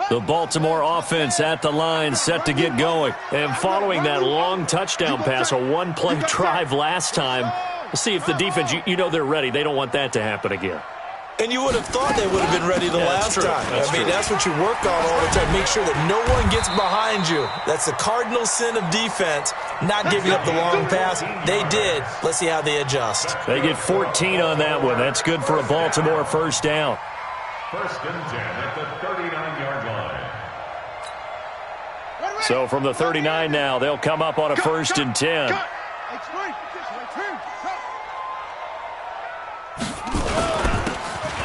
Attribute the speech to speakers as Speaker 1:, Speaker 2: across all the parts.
Speaker 1: The Baltimore offense at the line, set to get going. And following that long touchdown pass, a one-play drive last time, see if the defense, you know they're ready. They don't want that to happen again.
Speaker 2: And you would have thought they would have been ready the last time. That's what you work on all the time. Make sure that no one gets behind you. That's the cardinal sin of defense, not giving up the long pass. They did. Let's see how they adjust.
Speaker 1: They get 14 on that one. That's good for a Baltimore first down.
Speaker 3: First and 10 at the 39-yard line.
Speaker 1: So from the 39 now, they'll come up on a first and 10.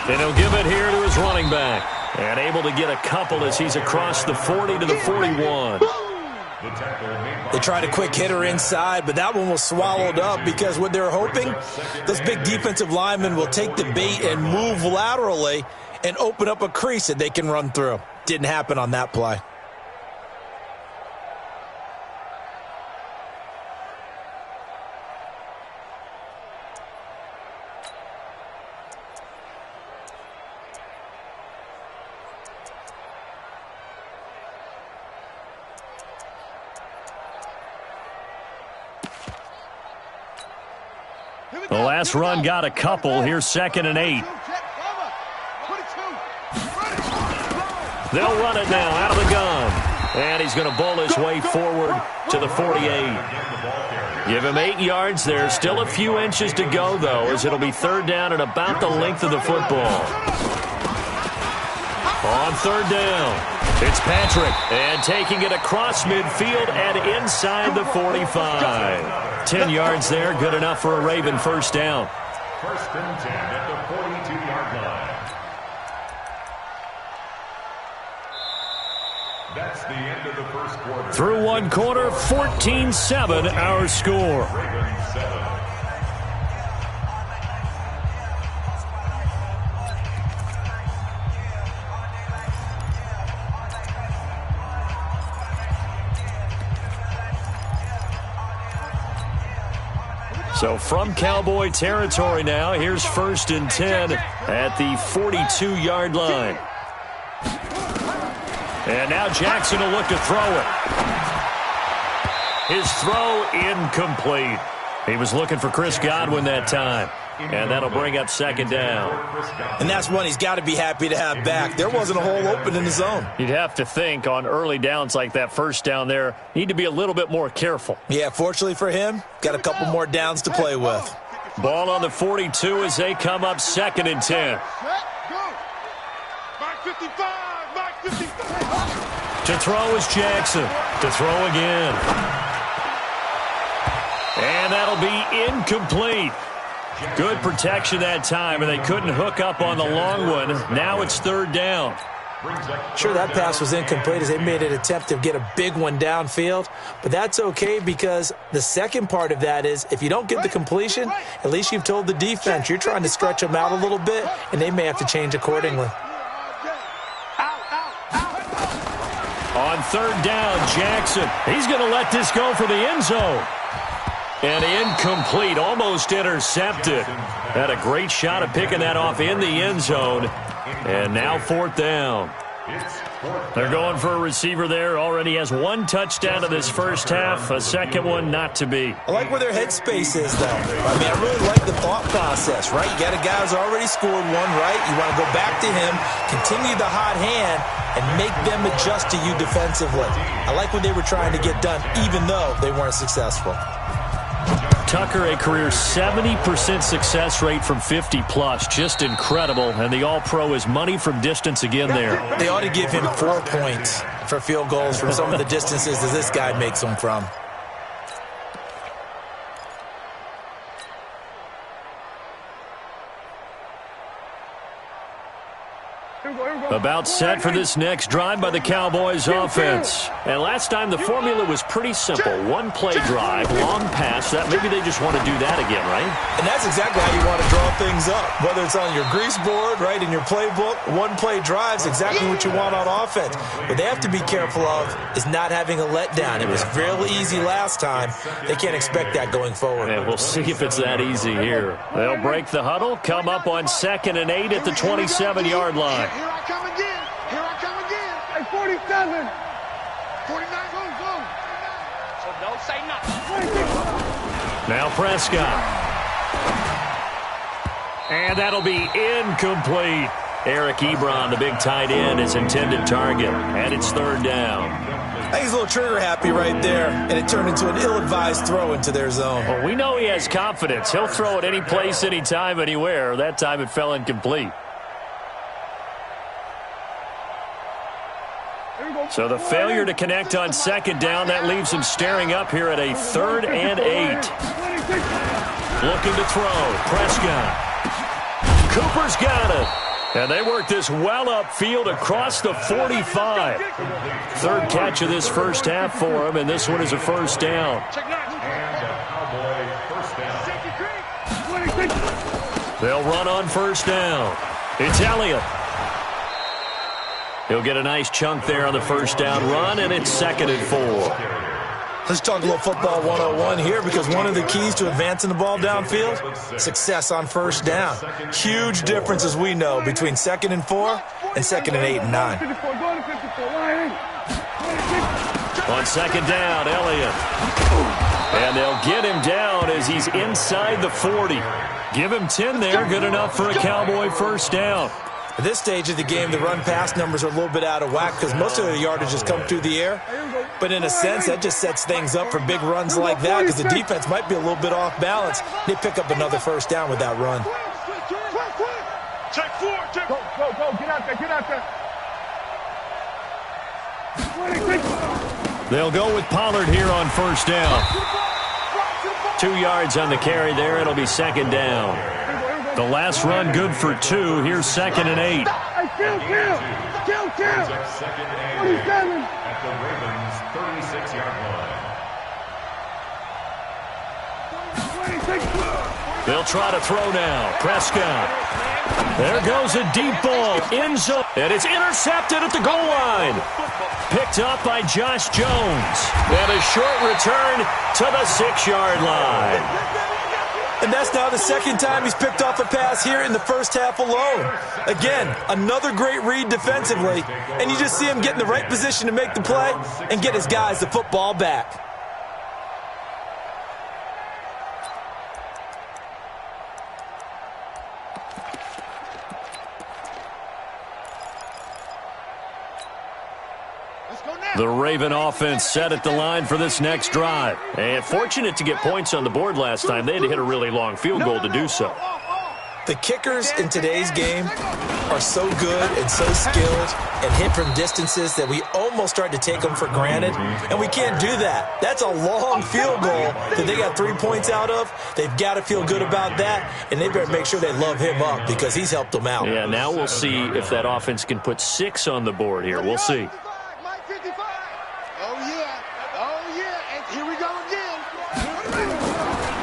Speaker 1: And he'll give it here to his running back. And able to get a couple as he's across the 40 to the 41.
Speaker 2: They tried a quick hitter inside, but that one was swallowed up because what they're hoping, those big defensive linemen will take the bait and move laterally and open up a crease that they can run through. Didn't happen on that play.
Speaker 1: The last run got a couple. Here's 2nd and 8. They'll run it now out of the gun. And he's going to bowl his way forward to the 48. Give him 8 yards there. Still a few inches to go, though, as it'll be 3rd down and about the length of the football. On 3rd down, it's Patrick. And taking it across midfield and inside the 45. 10 yards there, good enough for a Raven first down.
Speaker 3: First and 10 at the 42-yard line. That's the end of the first quarter.
Speaker 1: Through one quarter, 14-7 our score.
Speaker 3: Ravens 7.
Speaker 1: So from Cowboy territory now, here's 1st and 10 at the 42-yard line. And now Jackson will look to throw it. His throw incomplete. He was looking for Chris Godwin that time. And that'll bring up 2nd down.
Speaker 2: And that's one he's got to be happy to have back. There wasn't a hole open in the zone.
Speaker 1: You'd have to think on early downs like that first down there, need to be a little bit more careful.
Speaker 2: Yeah, fortunately for him, got a couple more downs to play with.
Speaker 1: Ball on the 42 as they come up 2nd and 10. To throw is Jackson. To throw again. And that'll be incomplete. Good protection that time, and they couldn't hook up on the long one. Now it's 3rd down.
Speaker 2: Sure, that pass was incomplete as they made an attempt to get a big one downfield, but that's okay because the second part of that is if you don't get the completion, at least you've told the defense you're trying to stretch them out a little bit, and they may have to change accordingly.
Speaker 1: On 3rd down, Jackson. He's going to let this go for the end zone. And incomplete, almost intercepted. Had a great shot at picking that off in the end zone. And now 4th down. They're going for a receiver there. Already has 1 touchdown in this first half. A second one not to be.
Speaker 2: I like where their headspace is, though. I really like the thought process, right? You got a guy who's already scored one, right? You want to go back to him, continue the hot hand, and make them adjust to you defensively. I like what they were trying to get done, even though they weren't successful.
Speaker 1: Tucker, a career 70% success rate from 50-plus. Just incredible. And the All-Pro is money from distance again there.
Speaker 2: They ought to give him 4 points for field goals from some of the distances that this guy makes them from.
Speaker 1: About set for this next drive by the Cowboys offense. And last time the formula was pretty simple. 1-play drive, long pass. That maybe they just want to do that again, right?
Speaker 2: And that's exactly how you want to draw things up. Whether it's on your grease board, right, in your playbook, 1-play drive's exactly what you want on offense. What they have to be careful of is not having a letdown. It was real easy last time. They can't expect that going forward.
Speaker 1: And we'll see if it's that easy here. They'll break the huddle, come up on 2nd and 8 at the 27-yard line.
Speaker 4: Here I come again. Here I come again. 47. 49, go. So don't say nothing.
Speaker 1: Now Prescott. And that'll be incomplete. Eric Ebron, the big tight end, his intended target. And it's third down.
Speaker 2: I think he's a little trigger happy right there, and it turned into an ill-advised throw into their zone.
Speaker 1: Well, we know he has confidence. He'll throw it any place, anytime, anywhere. That time it fell incomplete. So the failure to connect on second down, that leaves him staring up here at a 3rd and 8. Looking to throw. Prescott. Cooper's got it. And they work this well upfield across the 45. 3rd catch of this first half for him, and this one is a first down. They'll run on first down. It's Elliott. He'll get a nice chunk there on the first down run, and it's 2nd and 4.
Speaker 2: Let's talk a little football 101 here, because one of the keys to advancing the ball downfield, success on first down. Huge difference, as we know, between 2nd and 4 and 2nd and 8 and 9.
Speaker 1: On second down, Elliott. And they'll get him down as he's inside the 40. Give him 10 there, good enough for a Cowboy first down.
Speaker 2: At this stage of the game, the run-pass numbers are a little bit out of whack because most of the yardage has come through the air. But in a sense, that just sets things up for big runs like that because the defense might be a little bit off balance. They pick up another first down with that run.
Speaker 4: Check 4. Go. Get out there.
Speaker 1: They'll go with Pollard here on first down. 2 yards on the carry there. It'll be 2nd down. The last run good for 2. Here's 2nd and 8.
Speaker 4: Kill. 47.
Speaker 3: At the Ravens' 36-yard line.
Speaker 1: They'll try to throw now. Prescott. There goes a deep ball. End zone. And it's intercepted at the goal line. Picked up by Josh Jones. And a short return to the 6-yard line.
Speaker 2: And that's now the 2nd time he's picked off a pass here in the first half alone. Again, another great read defensively, and you just see him get in the right position to make the play and get his guys the football back.
Speaker 1: The Raven offense set at the line for this next drive. And fortunate to get points on the board last time. They had to hit a really long field goal to do so.
Speaker 2: The kickers in today's game are so good and so skilled and hit from distances that we almost start to take them for granted, and we can't do that. That's a long field goal that they got 3 points out of. They've got to feel good about that, and they better make sure they love him up because he's helped them out.
Speaker 1: Yeah, now we'll see if that offense can put 6 on the board here. We'll see.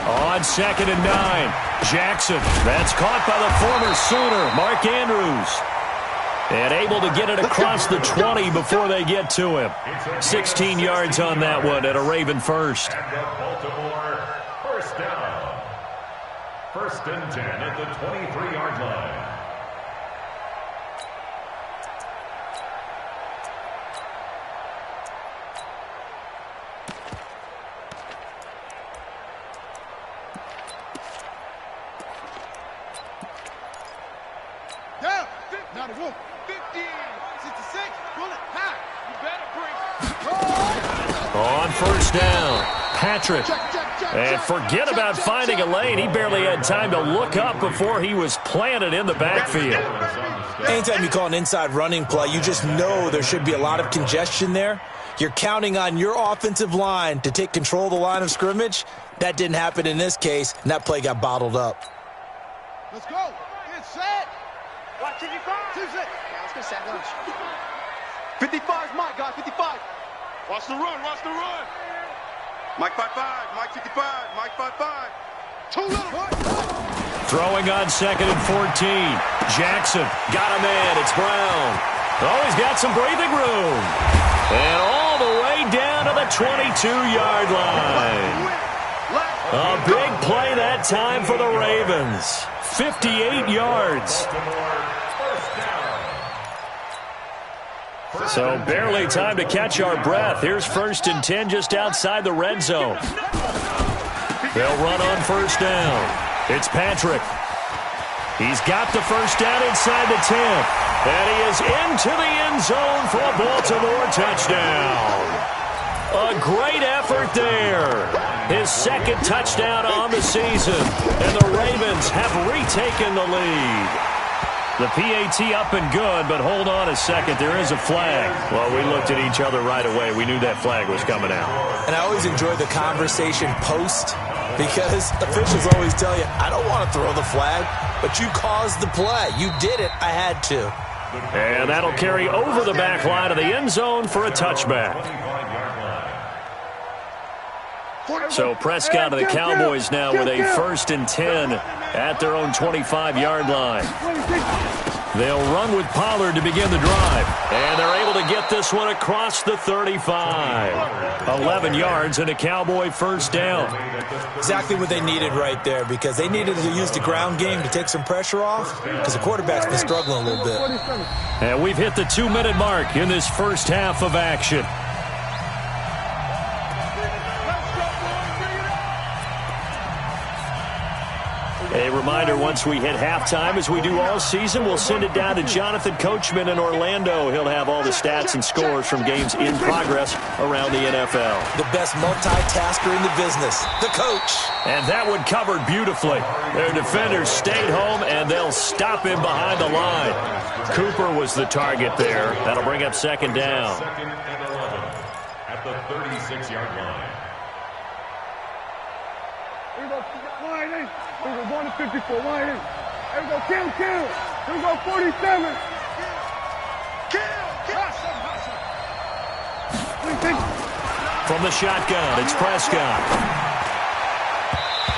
Speaker 1: On 2nd and 9, Jackson. That's caught by the former Sooner, Mark Andrews. And able to get it across the 20 before they get to him. 16 yards on that one at a Raven first.
Speaker 3: And the Baltimore first down. 1st and 10 at the 23-yard line.
Speaker 4: Now the room. 50, 66, bullet, high. You better bring.
Speaker 1: On first down, Patrick. And forget about finding a lane. He barely had time to look up before he was planted in the backfield.
Speaker 2: Anytime you call an inside running play, you just know there should be a lot of congestion there. You're counting on your offensive line to take control of the line of scrimmage. That didn't happen in this case, and that play got bottled up.
Speaker 4: Let's go. Get set. Watch 55. Let's get set. 55 is Mike, guys. 55. Watch the run. Mike 55. Mike 55. Mike 55. Too little.
Speaker 1: Throwing on 2nd and 14. Jackson got a man. It's Brown. Oh, he's got some breathing room. And all the way down to the 22-yard line. A big play that time for the Ravens. 58 yards. So barely time to catch our breath. Here's 1st and 10 just outside the red zone. They'll run on 1st down. It's Patrick. He's got the 1st down inside the 10. And he is into the end zone for a Baltimore touchdown. A great effort there. His 2nd touchdown on the season. And the Ravens have retaken the lead. The PAT up and good, but hold on a second. There is a flag. Well, we looked at each other right away. We knew that flag was coming out.
Speaker 2: And I always enjoy the conversation post because officials always tell you, I don't want to throw the flag, but you caused the play. You did it. I had to.
Speaker 1: And that'll carry over the back line of the end zone for a touchback. So Prescott and the Cowboys now with a 1st and 10 at their own 25-yard line. They'll run with Pollard to begin the drive. And they're able to get this one across the 35. 11 yards and a Cowboy 1st down.
Speaker 2: Exactly what they needed right there because they needed to use the ground game to take some pressure off because the quarterback's been struggling a little bit.
Speaker 1: And we've hit the 2-minute mark in this first half of action. A reminder, once we hit halftime, as we do all season, we'll send it down to Jonathan Coachman in Orlando. He'll have all the stats and scores from games in progress around the NFL.
Speaker 2: The best multitasker in the business, the coach.
Speaker 1: And that one covered beautifully. Their defenders stayed home, and they'll stop him behind the line. Cooper was the target there. That'll bring up 2nd down.
Speaker 3: 2nd and 11 at the 36-yard line.
Speaker 5: Here we go, 1 to 54, line in. Here we go, kill. Here we go, 47.
Speaker 1: From the shotgun, it's Prescott.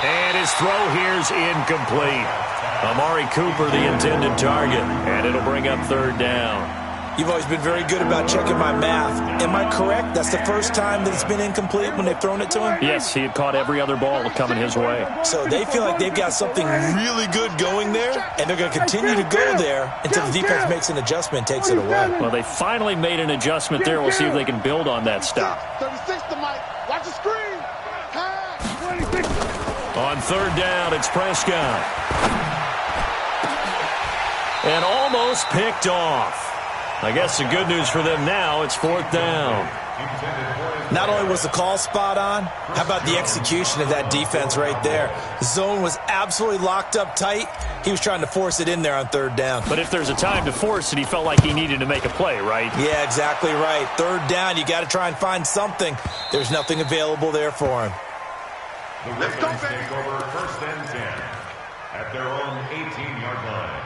Speaker 1: And his throw here's incomplete. Amari Cooper, the intended target. And it'll bring up 3rd down.
Speaker 2: You've always been very good about checking my math. Am I correct? That's the first time that it's been incomplete when they've thrown it to him?
Speaker 1: Yes, he had caught every other ball coming his way.
Speaker 2: So they feel like they've got something really good going there, and they're going to continue to go there until the defense makes an adjustment and takes it away.
Speaker 1: Well, they finally made an adjustment there. We'll see if they can build on that stop.
Speaker 5: 36 to Mike. Watch the screen. 26.
Speaker 1: On 3rd down, it's Prescott. And almost picked off. I guess the good news for them now, it's 4th down.
Speaker 2: Not only was the call spot on, how about the execution of that defense right there? The zone was absolutely locked up tight. He was trying to force it in there on 3rd down.
Speaker 1: But if there's a time to force it, he felt like he needed to make a play, right?
Speaker 2: Yeah, exactly right. 3rd down, you got to try and find something. There's nothing available there for him.
Speaker 3: The Ravens take over 1st and 10 at their own 18-yard line.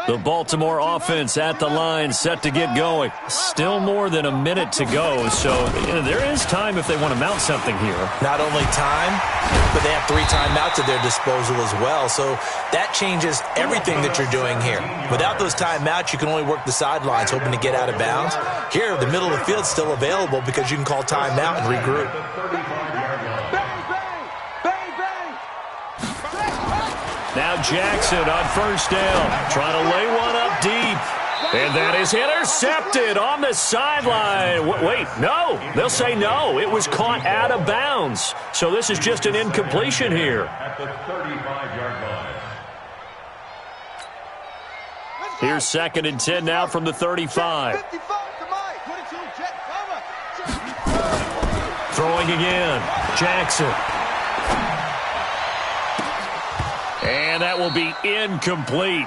Speaker 1: The Baltimore offense at the line, set to get going. Still more than a minute to go, so there is time if they want to mount something here.
Speaker 2: Not only time, but they have 3 timeouts at their disposal as well, so that changes everything that you're doing here. Without those timeouts, you can only work the sidelines, hoping to get out of bounds. Here, the middle of the field's still available because you can call timeout and regroup.
Speaker 1: Now Jackson on 1st down, trying to lay one up deep. And that is intercepted on the sideline. Wait, no. They'll say no. It was caught out of bounds. So this is just an incompletion here.
Speaker 3: At the 35-yard line.
Speaker 1: Here's 2nd and 10 now from the 35. Throwing again. Jackson. And that will be incomplete.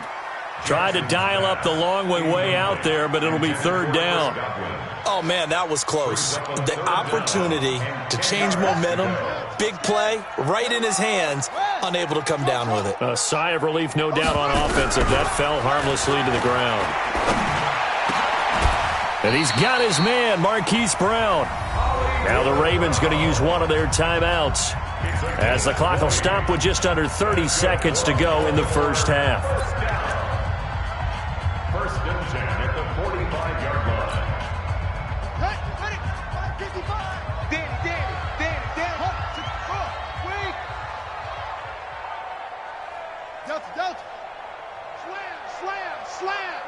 Speaker 1: Tried to dial up the long way out there, but it'll be 3rd down.
Speaker 2: Oh, man, that was close. The opportunity to change momentum, big play, right in his hands, unable to come down with it.
Speaker 1: A sigh of relief, no doubt, on offense if that fell harmlessly to the ground. And he's got his man, Marquise Brown. Now the Ravens going to use one of their timeouts, as the clock will stop with just under 30 seconds to go in the first half.
Speaker 3: 1st and 10 at the 45-yard line.
Speaker 5: Delta. Slam.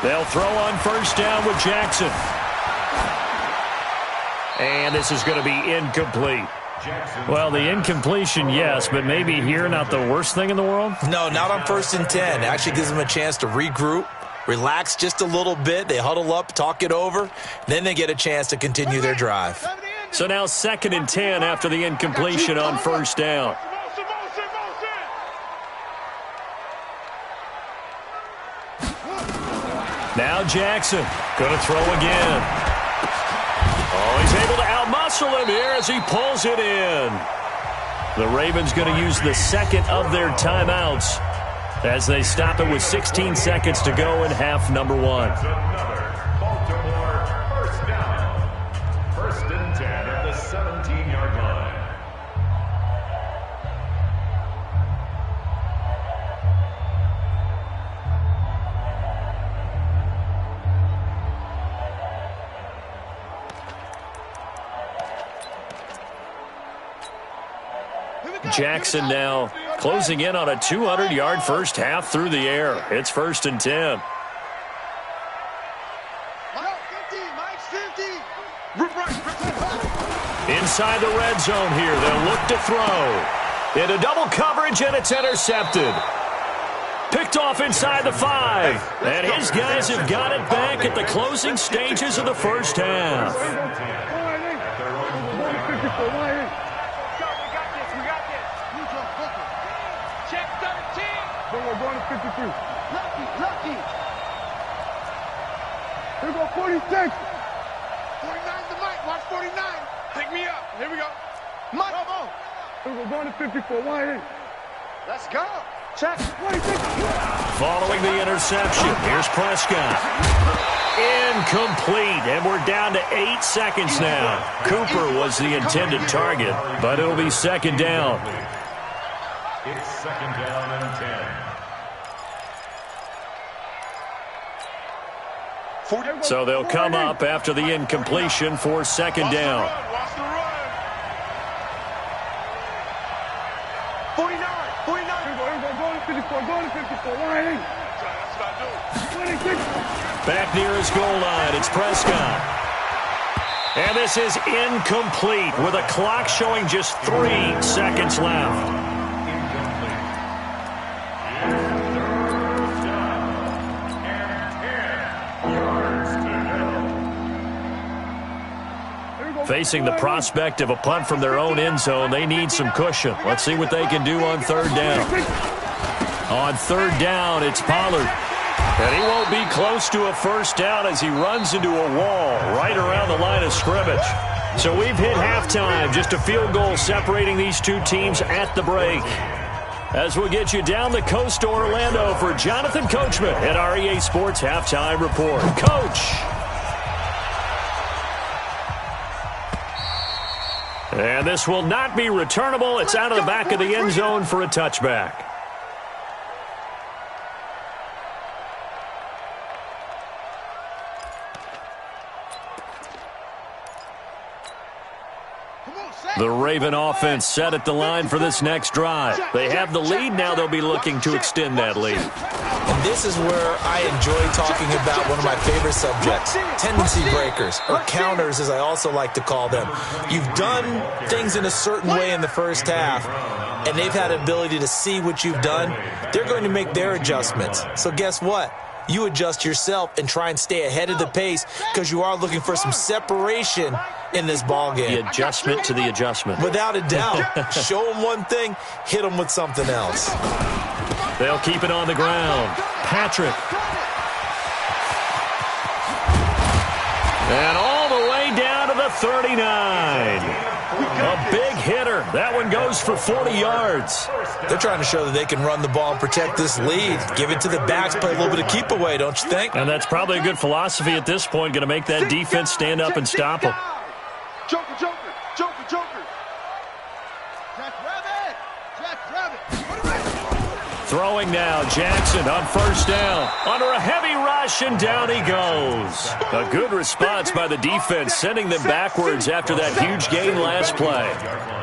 Speaker 1: They'll throw on first down with Jackson. And this is going to be incomplete. Well, the incompletion, yes, but maybe here not the worst thing in the world?
Speaker 2: No, not on 1st and 10. It actually gives them a chance to regroup, relax just a little bit. They huddle up, talk it over. Then they get a chance to continue their drive.
Speaker 1: So now 2nd and 10 after the incompletion on first down. Now Jackson going to throw again. Oh, he's able to outmuscle him here as he pulls it in. The Ravens going to use the second of their timeouts as they stop it with 16 seconds to go in half number 1.
Speaker 3: Baltimore first down. 1st and 10 at the 17-yard line.
Speaker 1: Jackson now closing in on a 200-yard first half through the air. It's 1st and 10. Inside the red zone here, they'll look to throw. Into double coverage, and it's intercepted. Picked off inside the 5. And his guys have got it back at the closing stages of the first half.
Speaker 5: Lucky. Here we go, 46. 49's the mic. Watch 49. Pick me up. Here we go. Mike. Here we go, going to 54. Wide. Let's go. Check. 26.
Speaker 1: Following the interception, here's Prescott. Incomplete, and we're down to 8 seconds now. Cooper was the intended target, but it'll be 2nd down.
Speaker 3: It's 2nd down and 10.
Speaker 1: So they'll come up after the incompletion for 2nd down.
Speaker 5: Watch the run. 49. Here we go, going to 54. Going to 54. Wide. That's what I do. 26.
Speaker 1: Back near his goal line, it's Prescott. And this is incomplete with a clock showing just 3 seconds left. Facing the prospect of a punt from their own end zone, they need some cushion. Let's see what they can do on 3rd down. On 3rd down, it's Pollard. And he won't be close to a first down as he runs into a wall right around the line of scrimmage. So we've hit halftime, just a field goal separating these two teams at the break. As we'll get you down the coast to Orlando for Jonathan Coachman at our EA Sports Halftime Report. Coach. And this will not be returnable. It's out of the back of the end zone for a touchback. The Raven offense set at the line for this next drive. They have the lead. Now they'll be looking to extend that lead.
Speaker 2: And this is where I enjoy talking about one of my favorite subjects, tendency breakers, or counters as I also like to call them. You've done things in a certain way in the first half, and they've had the ability to see what you've done. They're going to make their adjustments. So guess what? You adjust yourself and try and stay ahead of the pace because you are looking for some separation in this ball game.
Speaker 1: The adjustment to the adjustment.
Speaker 2: Without a doubt. Show them one thing, hit them with something else.
Speaker 1: They'll keep it on the ground. Patrick. And all the way down to the 39. A big hitter. That one goes for 40 yards.
Speaker 2: They're trying to show that they can run the ball and protect this lead. Give it to the backs, play a little bit of keep away, don't you think?
Speaker 1: And that's probably a good philosophy at this point, going to make that defense stand up and stop them.
Speaker 5: Joker. Jack Rabbit.
Speaker 1: Throwing now, Jackson on first down. Under a heavy rush, and down he goes. A good response by the defense, sending them backwards after that huge gain last play.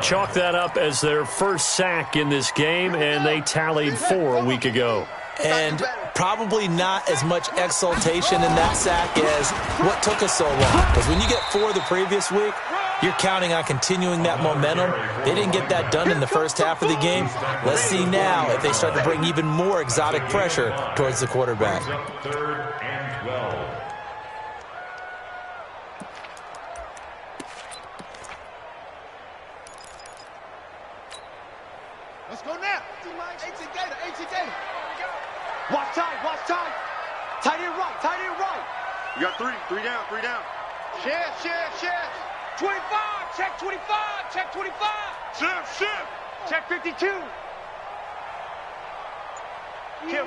Speaker 1: Chalk that up as their first sack in this game, and they tallied 4 a week ago.
Speaker 2: And probably not as much exultation in that sack as what took us so long. Because when you get 4 the previous week, you're counting on continuing that momentum. They didn't get that done in the first half of the game. Let's see now if they start to bring even more exotic pressure towards the quarterback.
Speaker 3: 3rd and 12.
Speaker 5: Let's go now. 18 Gator, 18 Gator. Watch time, watch time. Tight end right, tight end right.
Speaker 4: You got 3 down, 3 down.
Speaker 5: Share. 25, check 25, check 25.
Speaker 4: Shift.
Speaker 5: Check 52. Kill.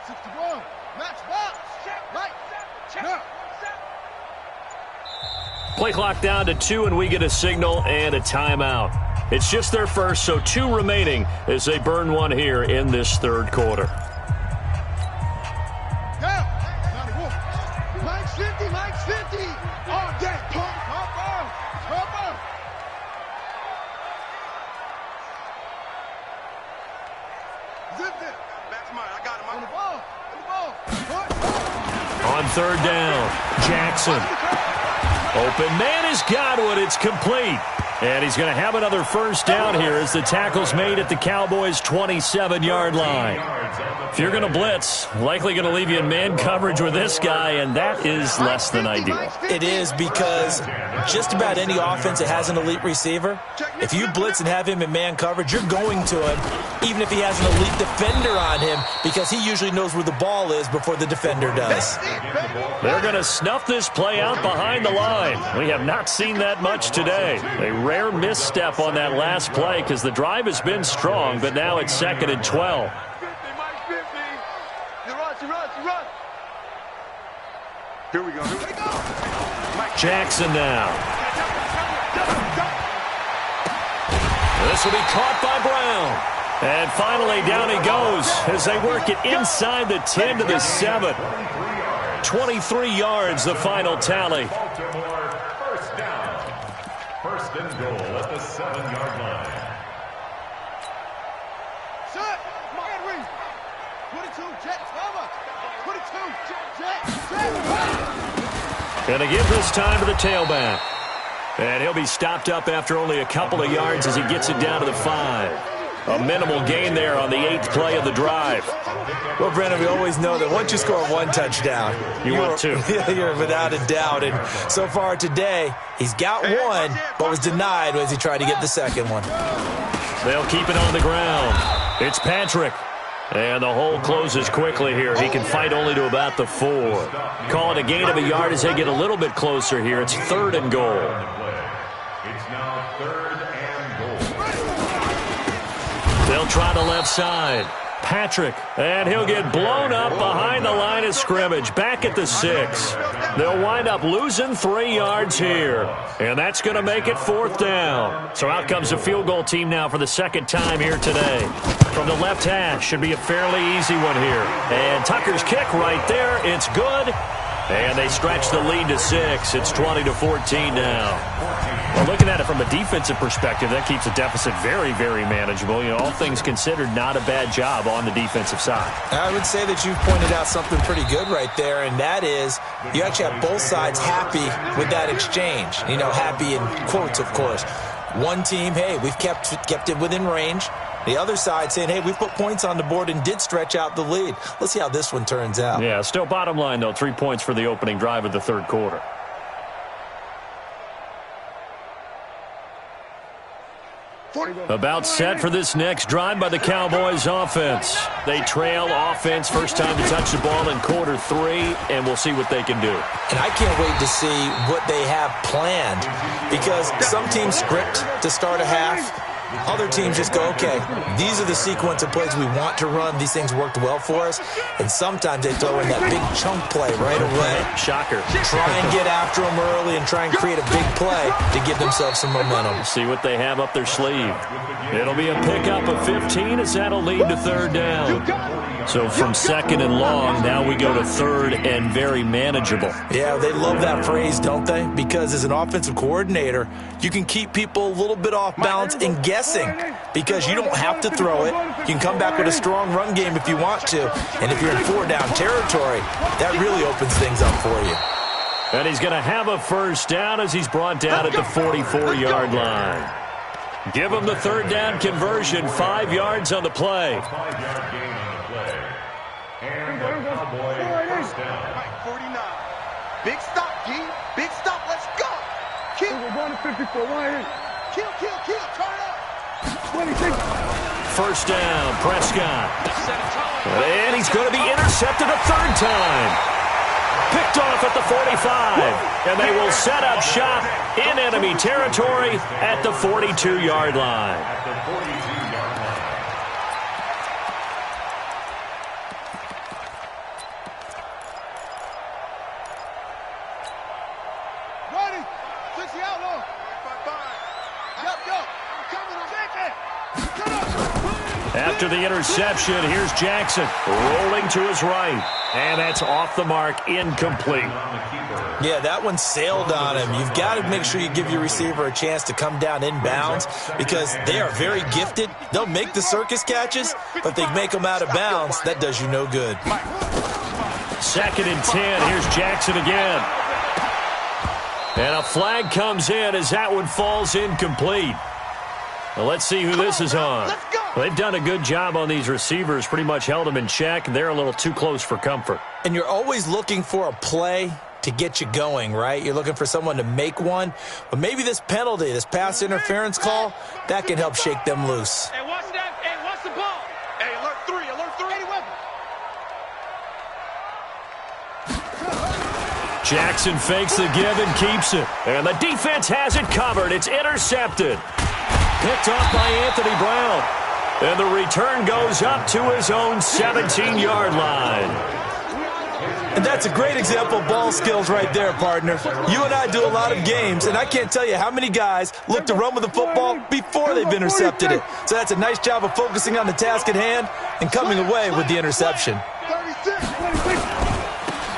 Speaker 5: 61. Match box. Right. Check.
Speaker 1: Play clock down to 2, and we get a signal and a timeout. It's just their first, so 2 remaining as they burn one here in this 3rd quarter.
Speaker 5: Mike's 50. All day. Pump. Zip it.
Speaker 4: That's mine. I got him.
Speaker 5: On the ball.
Speaker 1: On 3rd down, Jackson. Open man has got one. It's complete. And he's going to have another first down here as the tackle's made at the Cowboys' 27-yard line. If you're going to blitz, likely going to leave you in man coverage with this guy, and that is less than ideal.
Speaker 2: It is, because just about any offense that has an elite receiver, if you blitz and have him in man coverage, you're going to him, even if he has an elite defender on him, because he usually knows where the ball is before the defender does.
Speaker 1: They're going to snuff this play out behind the line. We have not seen that much today. A rare misstep on that last play because the drive has been strong, but now it's 2nd and 12.
Speaker 5: Run.
Speaker 4: Here we go.
Speaker 1: Jackson now. This will be caught by Brown. And finally down he goes as they work it inside the 10 to the 7. 23 yards, the final tally.
Speaker 3: Baltimore, first down. 1st and goal at the 7-yard line.
Speaker 5: Set. Man read. 22, jet, cover. 22, jet.
Speaker 1: Going to give this time to the tailback. And he'll be stopped up after only a couple of yards as he gets it down to the 5. A minimal gain there on the 8th play of the drive.
Speaker 2: Well, Brennan, we always know that once you score 1 touchdown,
Speaker 1: want 2.
Speaker 2: You're without a doubt. And so far today, he's got 1, but was denied as he tried to get the 2nd one.
Speaker 1: They'll keep it on the ground. It's Patrick. And the hole closes quickly here. He can fight only to about the 4. Call it a gain of a yard as they get a little bit closer here. It's 3rd and goal.
Speaker 3: It's now 3rd and goal.
Speaker 1: They'll try the left side. Patrick, and he'll get blown up behind the line of scrimmage, back at the 6. They'll wind up losing 3 yards here, and that's going to make it 4th down. So out comes the field goal team now for the 2nd time here today. From the left hash, should be a fairly easy one here. And Tucker's kick right there, it's good. And they stretch the lead to 6. It's 20-14 now. Well, looking at it from a defensive perspective, that keeps the deficit very, very manageable. You know, all things considered, not a bad job on the defensive side.
Speaker 2: I would say that you've pointed out something pretty good right there, and that is you actually have both sides happy with that exchange. You know, happy in quotes, of course. One team, hey, we've kept it within range. The other side saying, hey, we put points on the board and did stretch out the lead. Let's see how this one turns out.
Speaker 1: Yeah, still bottom line, though, 3 points for the opening drive of the 3rd quarter. About set for this next drive by the Cowboys offense. They trail offense, first time to touch the ball in quarter 3, and we'll see what they can do.
Speaker 2: And I can't wait to see what they have planned, because some teams script to start a half. Other teams just go, okay, these are the sequence of plays we want to run. These things worked well for us. And sometimes they throw in that big chunk play right away.
Speaker 1: Shocker.
Speaker 2: Try and get after them early and try and create a big play to give themselves some momentum.
Speaker 1: See what they have up their sleeve. It'll be a pickup of 15 as that'll lead to 3rd down. So from 2nd and long, now we go to 3rd and very manageable.
Speaker 2: Yeah, they love that phrase, don't they? Because as an offensive coordinator, you can keep people a little bit off balance and guessing, because you don't have to throw it. You can come back with a strong run game if you want to. And if you're in 4-down territory, that really opens things up for you.
Speaker 1: And he's going to have a first down as he's brought down at the 44-yard line. Give him the third down conversion, 5 yards on the play.
Speaker 3: 5-yard gain on the play. And the Cowboy first down.
Speaker 4: 49. Big stop, G. Big stop. Let's go. Kill.
Speaker 5: We're going to 54. Why?
Speaker 4: Kill. Turn it up.
Speaker 5: 26.
Speaker 1: First down, Prescott. And he's going to be intercepted a third time. Picked off at the 45. And they will set up shop in enemy territory at the 42-yard line.
Speaker 3: At the 42-yard line.
Speaker 5: Ready. 60 outlaw. Yo. I'm coming.
Speaker 1: After the interception, here's Jackson rolling to his right. And that's off the mark, incomplete.
Speaker 2: Yeah, that one sailed on him. You've got to make sure you give your receiver a chance to come down inbounds because they are very gifted. They'll make the circus catches, but if they make them out of bounds, that does you no good.
Speaker 1: 2nd and 10. Here's Jackson again. And a flag comes in as that one falls incomplete. Well, let's see who this is on. They've done a good job on these receivers, pretty much held them in check. They're a little too close for comfort.
Speaker 2: And you're always looking for a play to get you going, right? You're looking for someone to make one. But maybe this penalty, this pass interference call, that can help shake them loose.
Speaker 4: Hey, watch that. Hey, watch the ball. Hey, alert 3.
Speaker 1: Jackson fakes the give and keeps it. And the defense has it covered. It's intercepted. Picked off by Anthony Brown. And the return goes up to his own 17-yard line.
Speaker 2: And that's a great example of ball skills right there, partner. You and I do a lot of games, and I can't tell you how many guys look to run with the football before they've intercepted it. So that's a nice job of focusing on the task at hand and coming away with the interception.
Speaker 5: 36.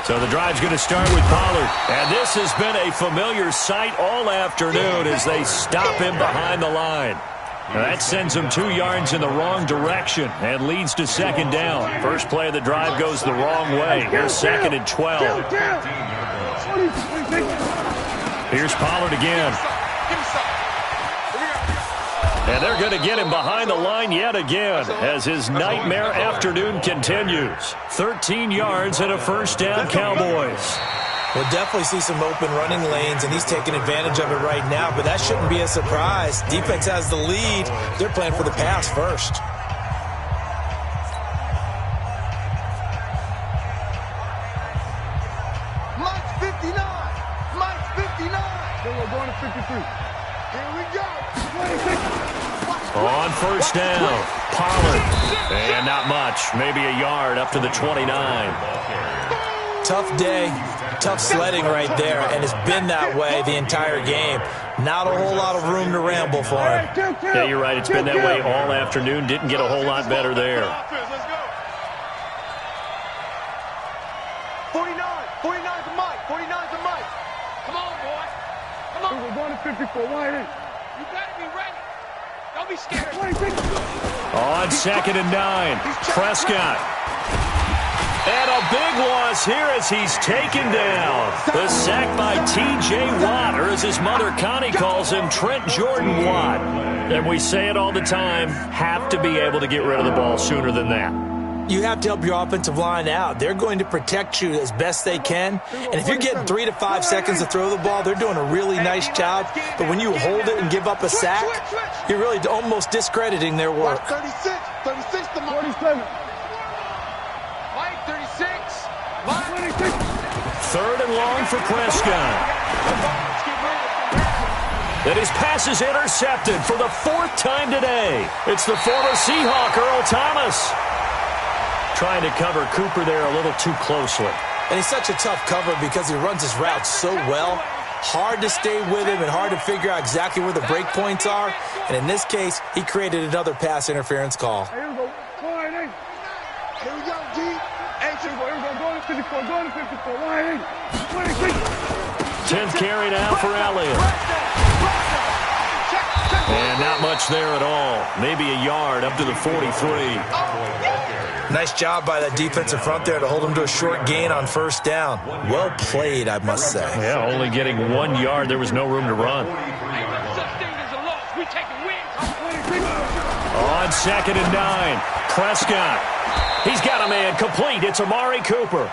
Speaker 1: So the drive's going to start with Pollard. And this has been a familiar sight all afternoon as they stop him behind the line. Now that sends him 2 yards in the wrong direction and leads to 2nd down. First play of the drive goes the wrong way. Here's 2nd and 12. Here's Pollard again. And they're going to get him behind the line yet again as his nightmare afternoon continues. 13 yards and a first down, Cowboys.
Speaker 2: We'll definitely see some open running lanes, and he's taking advantage of it right now, but that shouldn't be a surprise. Defense has the lead. They're playing for the pass first.
Speaker 5: Mike's 59. Mike's 59. Then we're going to 53. Here we go. 26.
Speaker 1: On first down, Pollard. And not much, maybe a yard up to the 29.
Speaker 2: Tough day, tough sledding right there, and it's been that way the entire game. Not a whole lot of room to ramble for him.
Speaker 1: Yeah, you're right. It's been that way all afternoon. Didn't get a whole lot better there.
Speaker 4: 49. 49 to Mike. 49 to Mike. Come on, boy. Come on.
Speaker 5: We're going to 54. Why?
Speaker 4: You better be ready. Don't be scared.
Speaker 5: 26.
Speaker 1: On 2nd and 9, Prescott. And a big loss here as he's taken down. The sack by T.J. Watt, or as his mother Connie calls him, Trent Jordan Watt. And we say it all the time, have to be able to get rid of the ball sooner than that.
Speaker 2: You have to help your offensive line out. They're going to protect you as best they can. And if you're getting 3 to 5 seconds to throw the ball, they're doing a really nice job. But when you hold it and give up a sack, you're really almost discrediting their work.
Speaker 5: 36. 36 to 47.
Speaker 4: Mike, 36. Mike.
Speaker 5: 26.
Speaker 1: 3rd and long for Prescott. And his pass is intercepted for the 4th time today. It's the former Seahawk, Earl Thomas. Trying to cover Cooper there a little too closely.
Speaker 2: And he's such a tough cover because he runs his routes so well. Hard to stay with him and hard to figure out exactly where the break points are. And in this case, he created another pass interference call.
Speaker 5: Here we go. Here we go, G. Hey, here we go. Going to 54. Going to 54. Why? 26.
Speaker 1: 10th carry now for Elliott.
Speaker 5: Check.
Speaker 1: And not much there at all. Maybe a yard up to the 43.
Speaker 2: Nice job by that defensive front there to hold them to a short gain on first down. Well played, I must say.
Speaker 1: Yeah, only getting 1 yard. There was no room to run. On 2nd and 9, Prescott. He's got a man complete. It's Amari Cooper.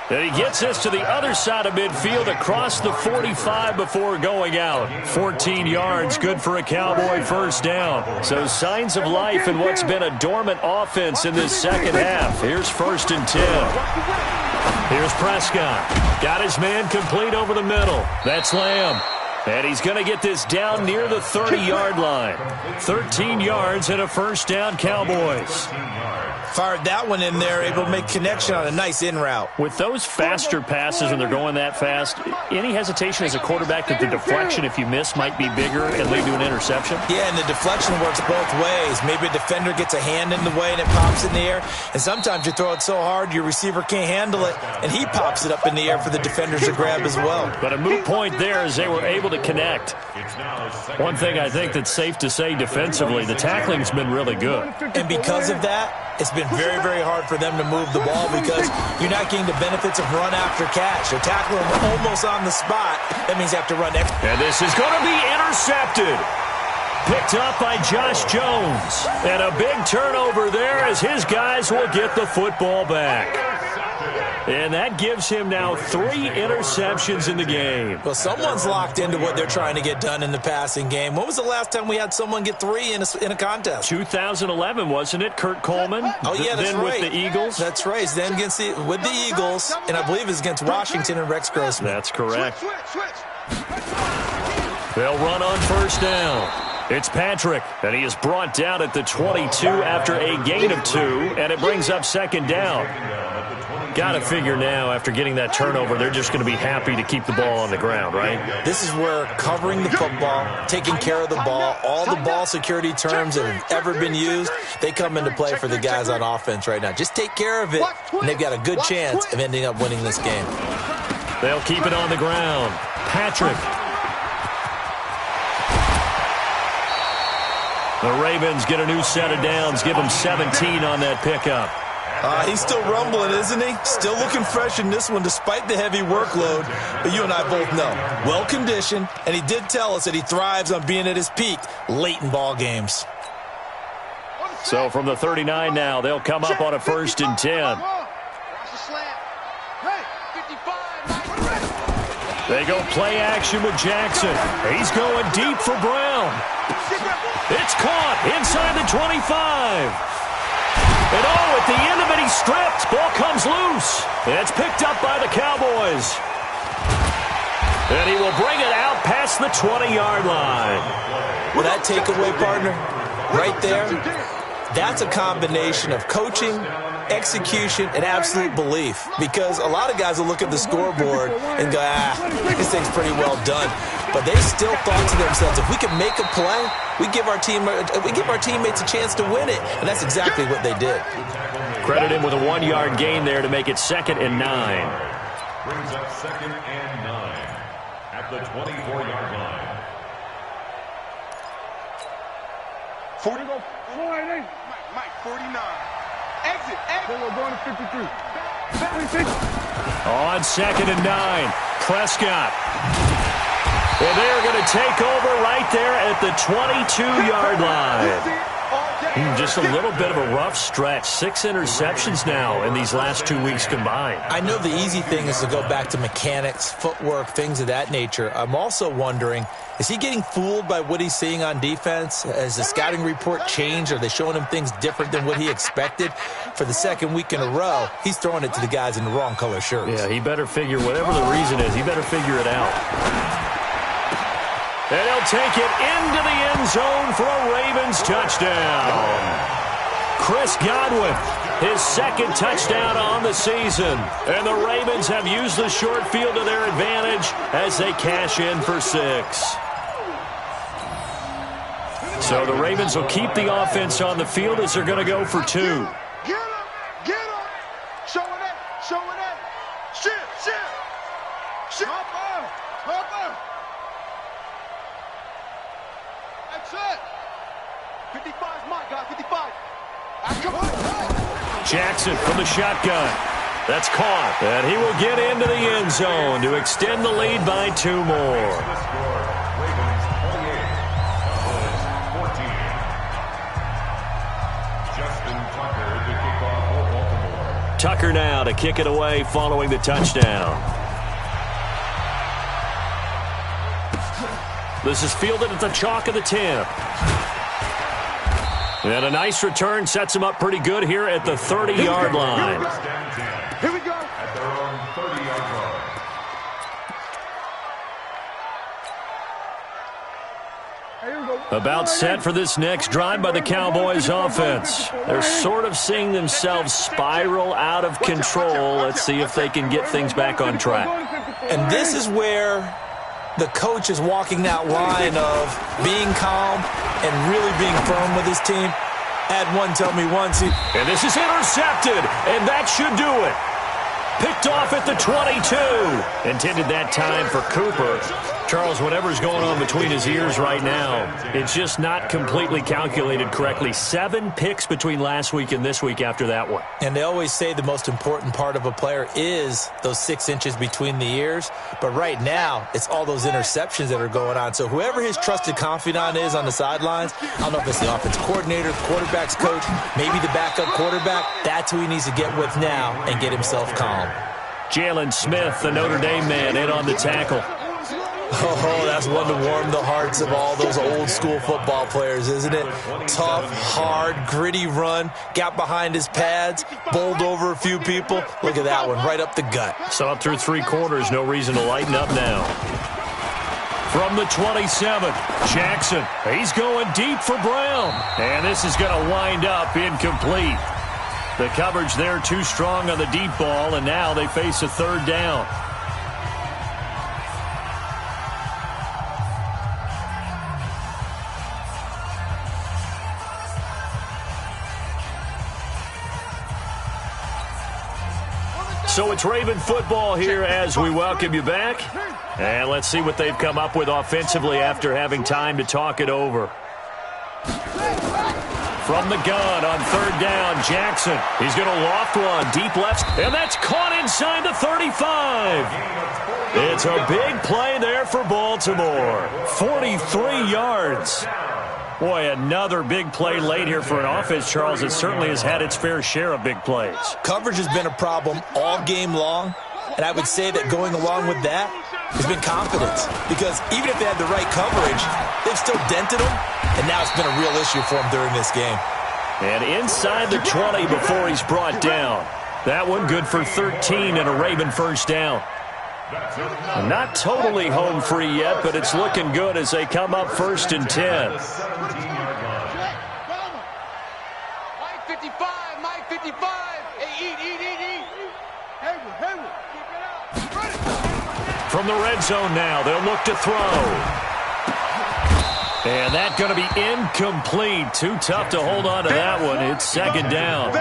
Speaker 1: And he gets this to the other side of midfield across the 45 before going out. 14 yards, good for a Cowboy first down. So signs of life in what's been a dormant offense in this second half. Here's 1st and 10. Here's Prescott. Got his man complete over the middle. That's Lamb. And he's going to get this down near the 30-yard line. 13 yards and a first down, Cowboys.
Speaker 2: Fired that one in there, able to make connection on a nice in route.
Speaker 1: With those faster passes when they're going that fast, any hesitation as a quarterback that the deflection, if you miss, might be bigger and lead to an interception?
Speaker 2: Yeah, and the deflection works both ways. Maybe a defender gets a hand in the way and it pops in the air. And sometimes you throw it so hard your receiver can't handle it, and he pops it up in the air for the defenders to grab as well.
Speaker 1: But a moot point there is they were able to connect. One thing I think that's safe to say defensively, the tackling's been really good.
Speaker 2: And because of that, it's been very, very hard for them to move the ball because you're not getting the benefits of run after catch. They're tackling them almost on the spot. That means you have to run extra.
Speaker 1: And this is going to be intercepted. Picked up by Josh Jones. And a big turnover there as his guys will get the football back. And that gives him now 3 interceptions in the game.
Speaker 2: Well, someone's locked into what they're trying to get done in the passing game. When was the last time we had someone get 3 in a contest?
Speaker 1: 2011, wasn't it? Kurt Coleman?
Speaker 2: Oh, yeah, that's
Speaker 1: then
Speaker 2: right.
Speaker 1: With the Eagles?
Speaker 2: That's right. Then with the Eagles, and I believe it's against Washington and Rex Grossman.
Speaker 1: That's correct. They'll run on first down. It's Patrick, and he is brought down at the 22 after a gain of 2, and it brings up 2nd down. Got to figure now, after getting that turnover, they're just going to be happy to keep the ball on the ground, right?
Speaker 2: This is where covering the football, taking care of the ball, all the ball security terms that have ever been used, they come into play for the guys on offense right now. Just take care of it, and they've got a good chance of ending up winning this game.
Speaker 1: They'll keep it on the ground. Patrick. The Ravens get a new set of downs, give them 17 on that pickup.
Speaker 2: He's still rumbling, isn't he? Still looking fresh in this one despite the heavy workload. But you and I both know, well-conditioned, and he did tell us that he thrives on being at his peak late in ball games.
Speaker 1: So from the 39 now, they'll come up on a 1st and 10. They go play action with Jackson. He's going deep for Brown. It's caught inside the 25. And at the end of it, he's stripped. Ball comes loose. And it's picked up by the Cowboys. And he will bring it out past the 20-yard line.
Speaker 2: Well, that takeaway, partner, right there, that's a combination of coaching, execution, and absolute belief. Because a lot of guys will look at the scoreboard and go, this thing's pretty well done. But they still thought to themselves, if we can make a play, we give our teammates a chance to win it. And that's exactly what they did.
Speaker 1: Credit him with a 1-yard gain there to make it 2nd and 9.
Speaker 3: Brings up 2nd and 9 at the 24-yard line.
Speaker 5: 40. Mike, 49. Exit. We're going to 53.
Speaker 1: On 2nd and 9, Prescott. Well, they are going to take over right there at the 22-yard line. Just a little bit of a rough stretch. 6 interceptions now in these last 2 weeks combined.
Speaker 2: I know the easy thing is to go back to mechanics, footwork, things of that nature. I'm also wondering, is he getting fooled by what he's seeing on defense? Has the scouting report changed? Are they showing him things different than what he expected? For the 2nd week in a row, he's throwing it to the guys in the wrong color shirts.
Speaker 1: Yeah, he better figure, whatever the reason is, he better figure it out. And he'll take it into the end zone for a Ravens touchdown. Chris Godwin, his 2nd touchdown on the season. And the Ravens have used the short field to their advantage as they cash in for 6. So the Ravens will keep the offense on the field as they're going to go for 2.
Speaker 5: Get him. Show it. Shit. Hopper.
Speaker 4: Set. 55's my guy, 55.
Speaker 1: Jackson from the shotgun. That's caught, and he will get into the end zone to extend the lead by 2 more.
Speaker 3: Ravens 28, Cowboys 14. Justin Tucker to kick off for Baltimore.
Speaker 1: Tucker now to kick it away following the touchdown. This is fielded at the chalk of the 10. And a nice return sets him up pretty good here at the 30-yard line.
Speaker 4: Here we go.
Speaker 3: At their own 30-yard line.
Speaker 1: About set for this next drive by the Cowboys offense. They're sort of seeing themselves spiral out of control. Let's see if they can get things back on track.
Speaker 2: And this is where the coach is walking that line of being calm and really being firm with his team. Had one tell me once.
Speaker 1: And this is intercepted, and that should do it. Picked off at the 22. Intended that time for Cooper. Charles, whatever's going on between his ears right now, it's just not completely calculated correctly. 7 picks between last week and this week after that one.
Speaker 2: And they always say the most important part of a player is those 6 inches between the ears. But right now, it's all those interceptions that are going on. So whoever his trusted confidant is on the sidelines, I don't know if it's the offensive coordinator, the quarterback's coach, maybe the backup quarterback, that's who he needs to get with now and get himself calm.
Speaker 1: Jalen Smith, the Notre Dame man, in on the tackle.
Speaker 2: Oh, that's one to warm the hearts of all those old-school football players, isn't it? Tough, hard, gritty run, got behind his pads, bowled over a few people. Look at that one, right up the gut.
Speaker 1: Saw it through 3 quarters, no reason to lighten up now. From the 27, Jackson, he's going deep for Brown. And this is going to wind up incomplete. The coverage there too strong on the deep ball, and now they face a 3rd down. So it's Raven football here as we welcome you back. And let's see what they've come up with offensively after having time to talk it over. From the gun on 3rd down, Jackson. He's going to loft one deep left, and that's caught inside the 35. It's a big play there for Baltimore. 43 yards. Boy, another big play late here for an offense, Charles. It certainly has had its fair share of big plays.
Speaker 2: Coverage has been a problem all game long, and I would say that going along with that has been confidence. Because even if they had the right coverage, they've still dented them, and now it's been a real issue for them during this game.
Speaker 1: And inside the 20 before he's brought down. That one good for 13 and a Raven 1st down. Not totally home free yet, but it's looking good as they come up 1st and 10.
Speaker 4: Mike 55, Mike 55. Hey, eat. Hayward.
Speaker 1: From the red zone now, they'll look to throw. And that's going to be incomplete. Too tough to hold on to that one. It's 2nd down.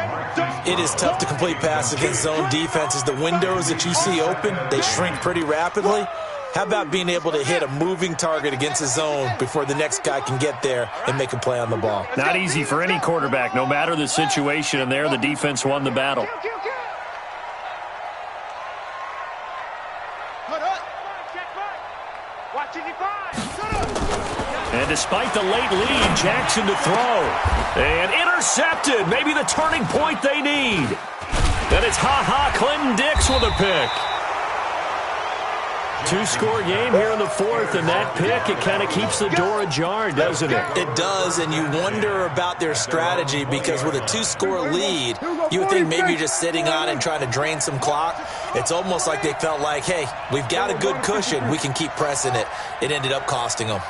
Speaker 2: It is tough to complete passes against zone defenses. The windows that you see open, they shrink pretty rapidly. How about being able to hit a moving target against a zone before the next guy can get there and make a play on the ball?
Speaker 1: Not easy for any quarterback, no matter the situation, and there the defense won the battle. And despite the late lead, Jackson to throw. And intercepted. Maybe the turning point they need. And it's Clinton Dix with a pick. 2-score game here in the 4th, and that pick, it kind of keeps the door ajar, doesn't it?
Speaker 2: It does, and you wonder about their strategy because with a 2-score lead, you would think maybe you're just sitting on and trying to drain some clock. It's almost like they felt like, hey, we've got a good cushion. We can keep pressing it. It ended up costing them.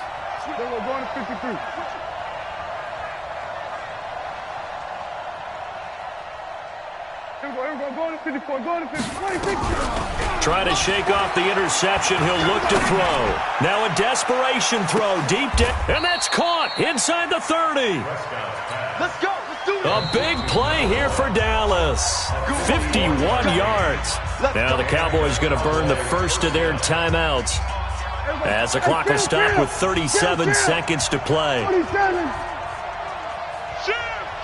Speaker 5: We're going to 53. Going to 54. Going to 50.
Speaker 1: Trying to shake off the interception. He'll look to throw. Now a desperation throw. Deep down. And that's caught inside the 30.
Speaker 4: Let's go. Let's do it.
Speaker 1: A big play here for Dallas. 51 yards. Now the Cowboys going to burn the first of their timeouts. As the clock will stop with 37 seconds to play.
Speaker 5: 47.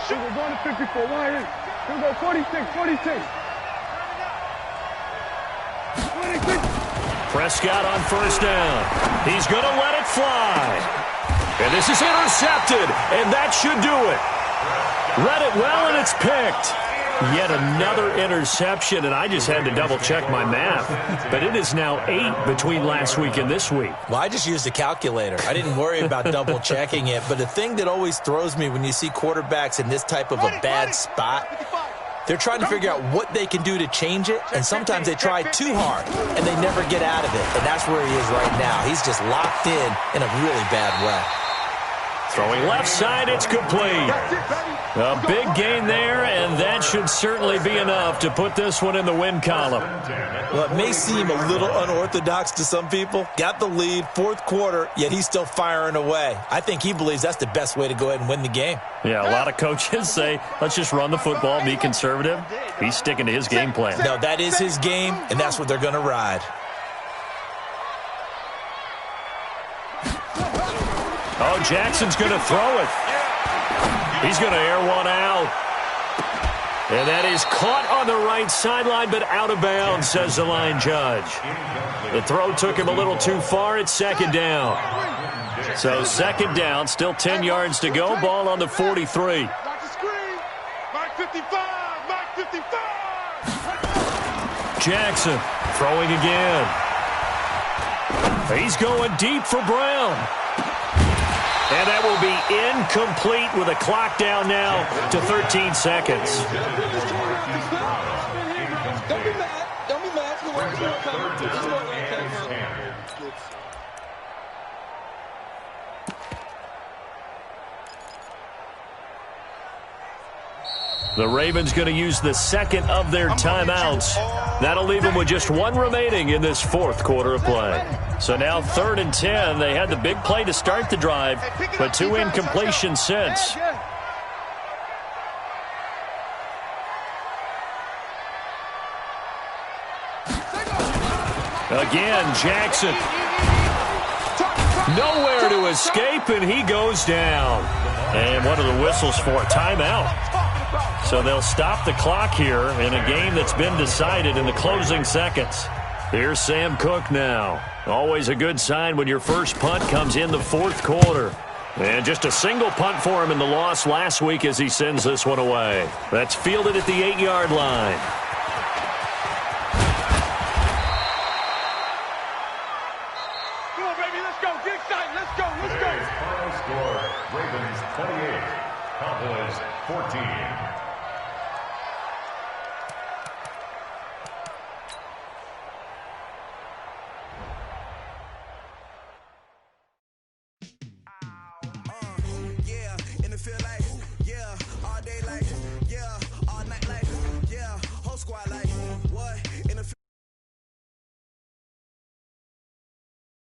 Speaker 5: We're going to 54. Why is? Here we go. 46. 46. 26.
Speaker 1: Prescott on first down. He's going to let it fly. And this is intercepted, and that should do it. Read it well, and it's picked. Yet another interception, and I just had to double-check my math. But it is now 8 between last week and this week.
Speaker 2: Well, I just used a calculator. I didn't worry about double-checking it. But the thing that always throws me when you see quarterbacks in this type of a bad spot, they're trying to figure out what they can do to change it, and sometimes they try too hard, and they never get out of it. And that's where he is right now. He's just locked in a really bad way.
Speaker 1: Throwing left side, it's complete. A big gain there, and that should certainly be enough to put this one in the win column.
Speaker 2: Well, it may seem a little unorthodox to some people. Got the lead, fourth quarter, yet he's still firing away. I think he believes that's the best way to go ahead and win the game.
Speaker 1: Yeah, a lot of coaches say, let's just run the football, be conservative. He's sticking to his game plan.
Speaker 2: No, that is his game, and that's what they're going to ride.
Speaker 1: Oh, Jackson's going to throw it. He's going to air one out. And that is caught on the right sideline, but out of bounds, says the line judge. The throw took him a little too far. It's second down. So second down, still 10 yards to go. Ball on the 43.
Speaker 5: Watch the screen. Mark 55. Mark 55.
Speaker 1: Jackson throwing again. He's going deep for Brown. And that will be incomplete with a clock down now to 13 seconds.
Speaker 5: Don't be mad. Don't be mad.
Speaker 1: The Ravens going to use the second of their timeouts. That'll leave them with just one remaining in this fourth quarter of play. So now 3rd and 10. They had the big play to start the drive, but 2 incompletions since. Again, Jackson. Nowhere to escape, and he goes down. And what are the whistles for? Timeout. So they'll stop the clock here in a game that's been decided in the closing seconds. Here's Sam Cook now. Always a good sign when your first punt comes in the fourth quarter. And just a single punt for him in the loss last week as he sends this one away. That's fielded at the 8-yard line.
Speaker 5: Come on, baby, let's go. Get excited. Let's go. Let's go.
Speaker 3: Final score, Ravens 28, Cowboys 14.
Speaker 6: Feel like